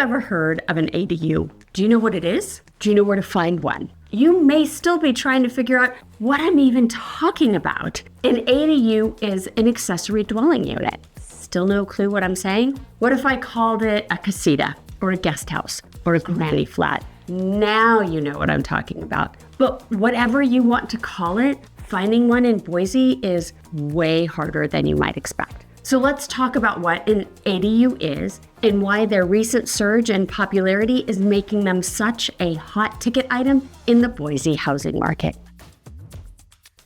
ever heard of an ADU? Do you know what it is? Do you know where to find one? You may still be trying to figure out what I'm even talking about. An ADU is an accessory dwelling unit. Still no clue what I'm saying? What if I called it a casita or a guest house or a granny flat? Now you know what I'm talking about. But whatever you want to call it, finding one in Boise is way harder than you might expect. So let's talk about what an ADU is and why their recent surge in popularity is making them such a hot ticket item in the Boise housing market.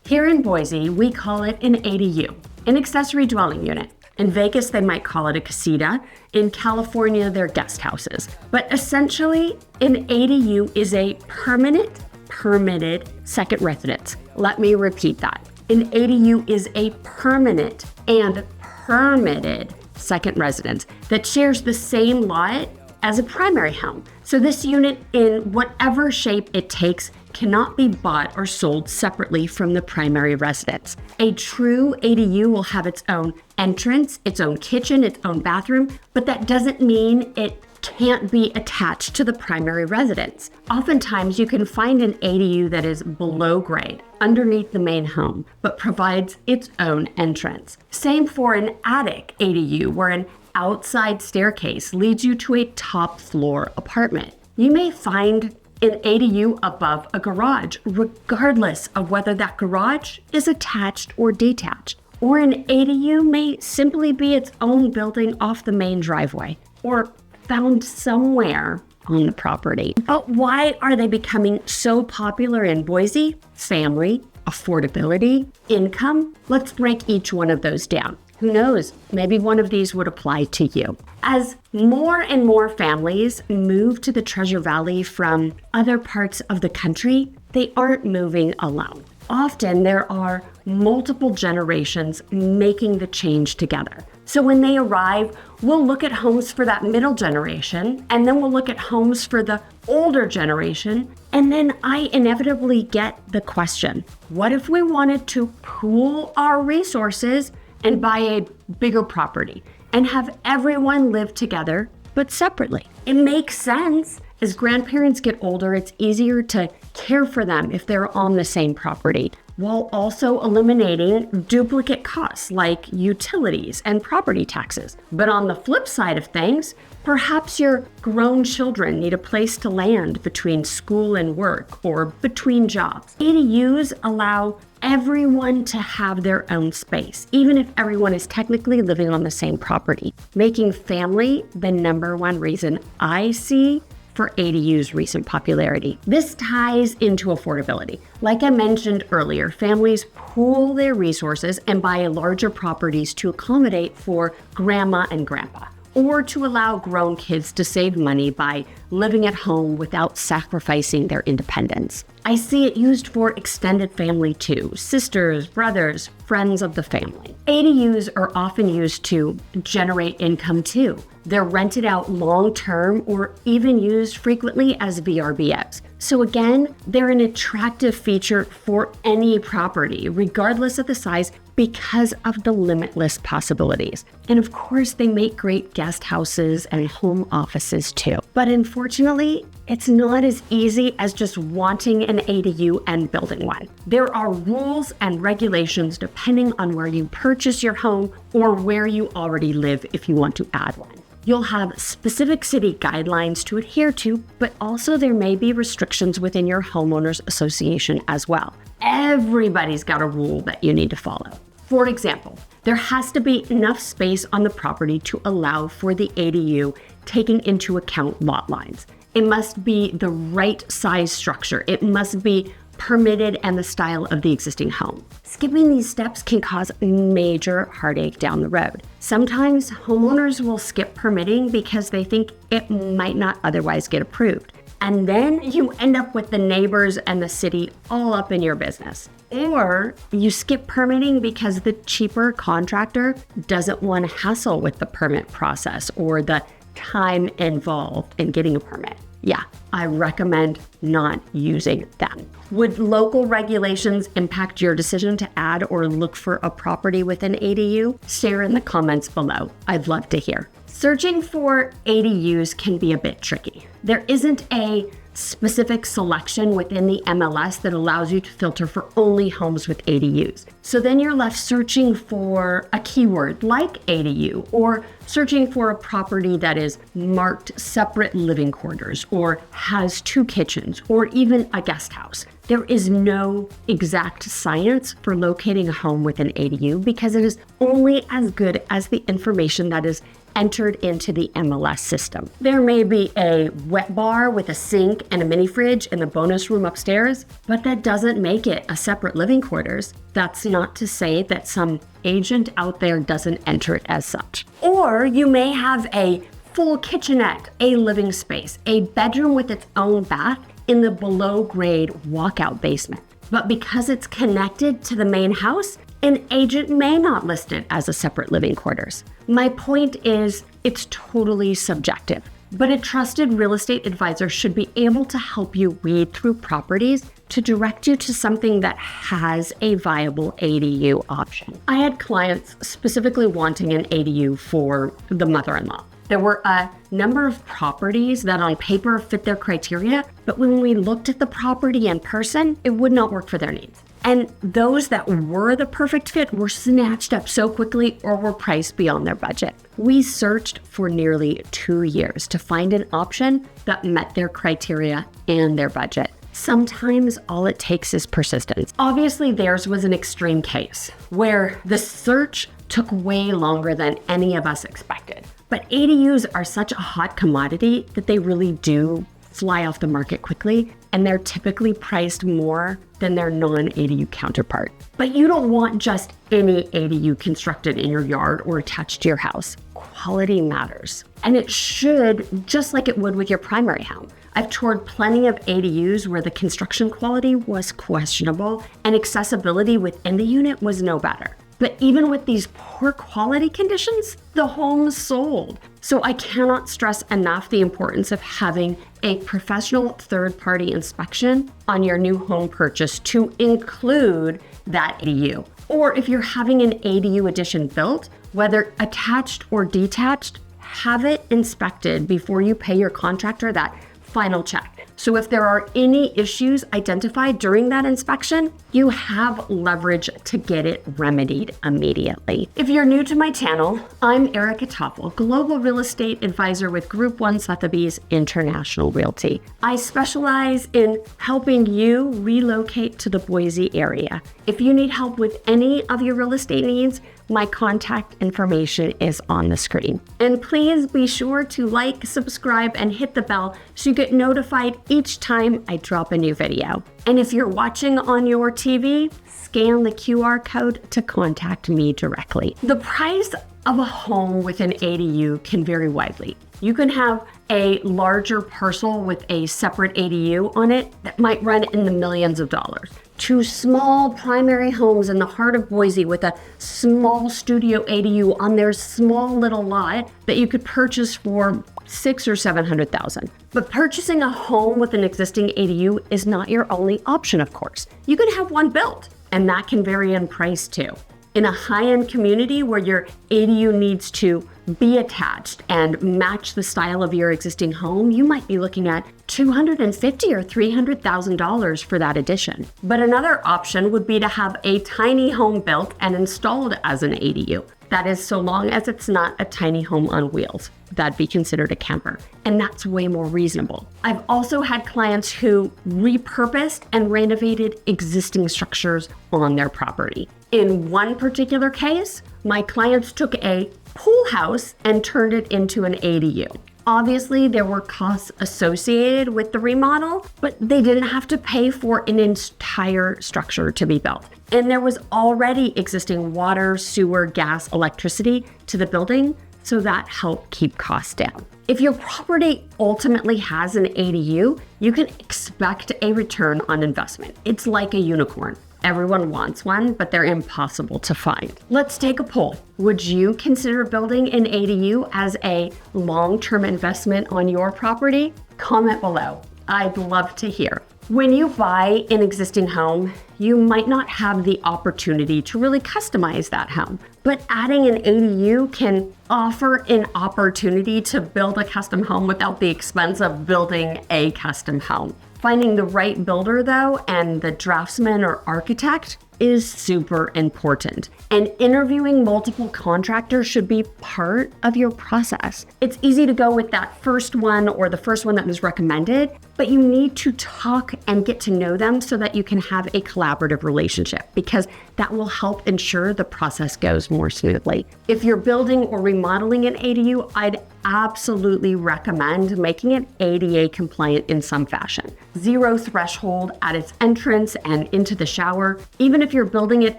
Here in Boise, we call it an ADU, an accessory dwelling unit. In Vegas, they might call it a casita. In California, they're guest houses. But essentially, an ADU is a permitted second residence. Let me repeat that. An ADU is a permanent and permitted second residence that shares the same lot as a primary home. So this unit, in whatever shape it takes, cannot be bought or sold separately from the primary residence. A true ADU will have its own entrance, its own kitchen, its own bathroom, but that doesn't mean it can't be attached to the primary residence. Oftentimes, you can find an ADU that is below grade, underneath the main home, but provides its own entrance. Same for an attic ADU, where an outside staircase leads you to a top floor apartment. You may find an ADU above a garage, regardless of whether that garage is attached or detached. Or an ADU may simply be its own building off the main driveway, or found somewhere on the property. But why are they becoming so popular in Boise? Family, affordability, income. Let's break each one of those down. Who knows? Maybe one of these would apply to you. As more and more families move to the Treasure Valley from other parts of the country, they aren't moving alone. Often there are multiple generations making the change together. So when they arrive, we'll look at homes for that middle generation, and then we'll look at homes for the older generation. And then I inevitably get the question, what if we wanted to pool our resources and buy a bigger property and have everyone live together, but separately? It makes sense. As grandparents get older, it's easier to care for them if they're on the same property, while also eliminating duplicate costs like utilities and property taxes. But on the flip side of things, perhaps your grown children need a place to land between school and work or between jobs. ADUs allow everyone to have their own space, even if everyone is technically living on the same property, making family the number one reason I see for ADU's recent popularity. This ties into affordability. Like I mentioned earlier, families pool their resources and buy larger properties to accommodate for grandma and grandpa, or to allow grown kids to save money by living at home without sacrificing their independence. I see it used for extended family too, sisters, brothers, friends of the family. ADUs are often used to generate income too. They're rented out long-term or even used frequently as VRBOs. So again, they're an attractive feature for any property, regardless of the size, because of the limitless possibilities. And of course, they make great guest houses and home offices too. But unfortunately, it's not as easy as just wanting an ADU and building one. There are rules and regulations depending on where you purchase your home or where you already live if you want to add one. You'll have specific city guidelines to adhere to, but also there may be restrictions within your homeowners association as well. Everybody's got a rule that you need to follow. For example, there has to be enough space on the property to allow for the ADU, taking into account lot lines. It must be the right size structure. It must be permitted and the style of the existing home. Skipping these steps can cause major heartache down the road. Sometimes homeowners will skip permitting because they think it might not otherwise get approved. And then you end up with the neighbors and the city all up in your business. Or you skip permitting because the cheaper contractor doesn't want to hassle with the permit process or the time involved in getting a permit. Yeah, I recommend not using them. Would local regulations impact your decision to add or look for a property with an ADU? Share in the comments below. I'd love to hear. Searching for ADUs can be a bit tricky. There isn't a specific selection within the MLS that allows you to filter for only homes with ADUs. So then you're left searching for a keyword like ADU, or searching for a property that is marked separate living quarters or has 2 kitchens or even a guest house. There is no exact science for locating a home with an ADU because it is only as good as the information that is entered into the MLS system. There may be a wet bar with a sink and a mini fridge in the bonus room upstairs, but that doesn't make it a separate living quarters. That's not to say that some agent out there doesn't enter it as such. Or you may have a full kitchenette, a living space, a bedroom with its own bath in the below grade walkout basement. But because it's connected to the main house, an agent may not list it as a separate living quarters. My point is, it's totally subjective, but a trusted real estate advisor should be able to help you weed through properties to direct you to something that has a viable ADU option. I had clients specifically wanting an ADU for the mother-in-law. There were a number of properties that on paper fit their criteria, but when we looked at the property in person, it would not work for their needs. And those that were the perfect fit were snatched up so quickly or were priced beyond their budget. We searched for nearly 2 years to find an option that met their criteria and their budget. Sometimes all it takes is persistence. Obviously, theirs was an extreme case where the search took way longer than any of us expected. But ADUs are such a hot commodity that they really do fly off the market quickly, and they're typically priced more than their non-ADU counterpart. But you don't want just any ADU constructed in your yard or attached to your house. Quality matters, and it should, just like it would with your primary home. I've toured plenty of ADUs where the construction quality was questionable and accessibility within the unit was no better. But even with these poor quality conditions, the home sold. So I cannot stress enough the importance of having a professional third-party inspection on your new home purchase to include that ADU. Or if you're having an ADU addition built, whether attached or detached, have it inspected before you pay your contractor that final check. So if there are any issues identified during that inspection, you have leverage to get it remedied immediately. If you're new to my channel, I'm Erica Toffel, Global Real Estate Advisor with Group 1 Sotheby's International Realty. I specialize in helping you relocate to the Boise area. If you need help with any of your real estate needs, my contact information is on the screen. And please be sure to like, subscribe, and hit the bell so you get notified each time I drop a new video. And if you're watching on your TV, scan the QR code to contact me directly. The price of a home with an ADU can vary widely. You can have a larger parcel with a separate ADU on it that might run in the millions of dollars, to small primary homes in the heart of Boise with a small studio ADU on their small little lot that you could purchase for $600,000 or $700,000. But purchasing a home with an existing ADU is not your only option, of course. You can have one built, and that can vary in price too. In a high-end community where your ADU needs to be attached and match the style of your existing home, you might be looking at $250,000 or $300,000 for that addition. But another option would be to have a tiny home built and installed as an ADU. That is, so long as it's not a tiny home on wheels. That'd be considered a camper, and that's way more reasonable. I've also had clients who repurposed and renovated existing structures on their property. In one particular case, my clients took a pool house and turned it into an ADU. Obviously, there were costs associated with the remodel, but they didn't have to pay for an entire structure to be built. And there was already existing water, sewer, gas, electricity to the building, so that helped keep costs down. If your property ultimately has an ADU, you can expect a return on investment. It's like a unicorn. Everyone wants one, but they're impossible to find. Let's take a poll. Would you consider building an ADU as a long-term investment on your property? Comment below. I'd love to hear. When you buy an existing home, you might not have the opportunity to really customize that home, but adding an ADU can offer an opportunity to build a custom home without the expense of building a custom home. Finding the right builder, though, and the draftsman or architect is super important. And interviewing multiple contractors should be part of your process. It's easy to go with that first one or the first one that was recommended, but you need to talk and get to know them so that you can have a collaborative relationship, because that will help ensure the process goes more smoothly. If you're building or remodeling an ADU, I'd absolutely recommend making it ADA compliant in some fashion. 0 threshold at its entrance and into the shower. Even if you're building it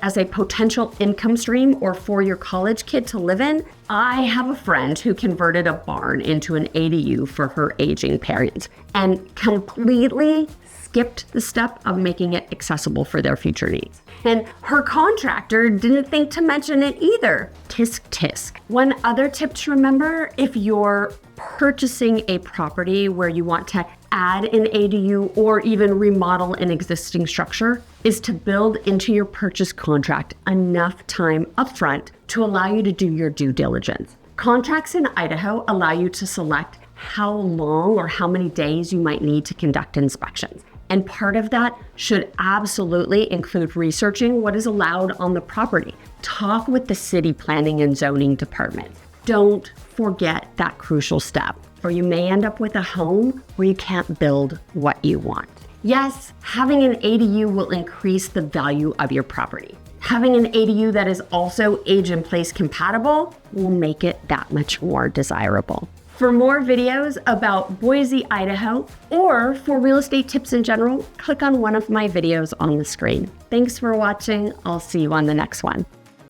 as a potential income stream or for your college kid to live in, I have a friend who converted a barn into an ADU for her aging parents and completely skipped the step of making it accessible for their future needs. And her contractor didn't think to mention it either. Tisk tisk. One other tip to remember, if you're purchasing a property where you want to add an ADU or even remodel an existing structure, is to build into your purchase contract enough time upfront to allow you to do your due diligence. Contracts in Idaho allow you to select how long or how many days you might need to conduct inspections. And part of that should absolutely include researching what is allowed on the property. Talk with the city planning and zoning department. Don't forget that crucial step, or you may end up with a home where you can't build what you want. Yes, having an ADU will increase the value of your property. Having an ADU that is also age-in-place compatible will make it that much more desirable. For more videos about Boise, Idaho, or for real estate tips in general, click on one of my videos on the screen. Thanks for watching. I'll see you on the next one.